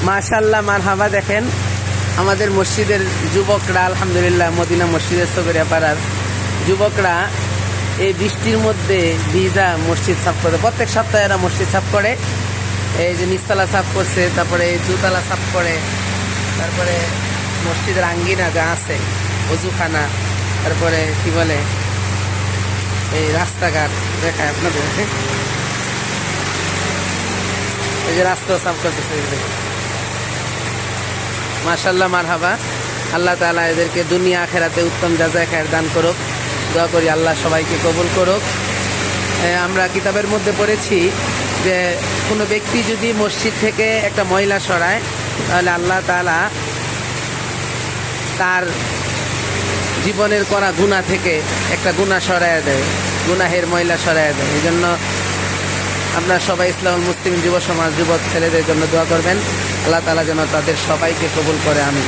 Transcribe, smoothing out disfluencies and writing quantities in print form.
মাশাআল্লাহ মারহাবা। দেখেন আমাদের মসজিদের যুবকরা, আলহামদুলিল্লাহ মদিনা মসজিদের সগরিয়া পাড়ার যুবকরা এই বৃষ্টির মধ্যে ভিজা মসজিদ সাফ করে। প্রত্যেক সপ্তাহে এরা মসজিদ সাফ করে। এই যে নিচতলা সাফ করছে, তারপরে দুতলা সাফ করে, তারপরে মসজিদের আঙ্গিনা যা আছে, অজুখানা, তারপরে কি বলে এই রাস্তাঘাট দেখায় আপনাদের। এই যে রাস্তা সাফ করতেছে। মাশাআল্লাহ মারহাবা। আল্লাহ তাআলা এদেরকে দুনিয়া আখিরাতে উত্তম জাযায়ে খায়ের দান করুক। দোয়া করি আল্লাহ সবাইকে কবুল করুক। আমরা কিতাবের মধ্যে পড়েছি যে কোনো ব্যক্তি যদি মসজিদ থেকে একটা ময়লা সরায়, তাহলে আল্লাহ তাআলা তার জীবনের করা গুনাহ থেকে একটা গুনাহ সরাইয়া দেয়, গুনাহের ময়লা সরাইয়া দেয়। এই জন্য আপনারা সবাই ইসলামুল মুসলিম যুব সমাজ, যুবক ছেলেদের জন্য দোয়া করবেন। আল্লাহ তাআলা যেন তাদের সবাইকে কবুল করে। আমিন।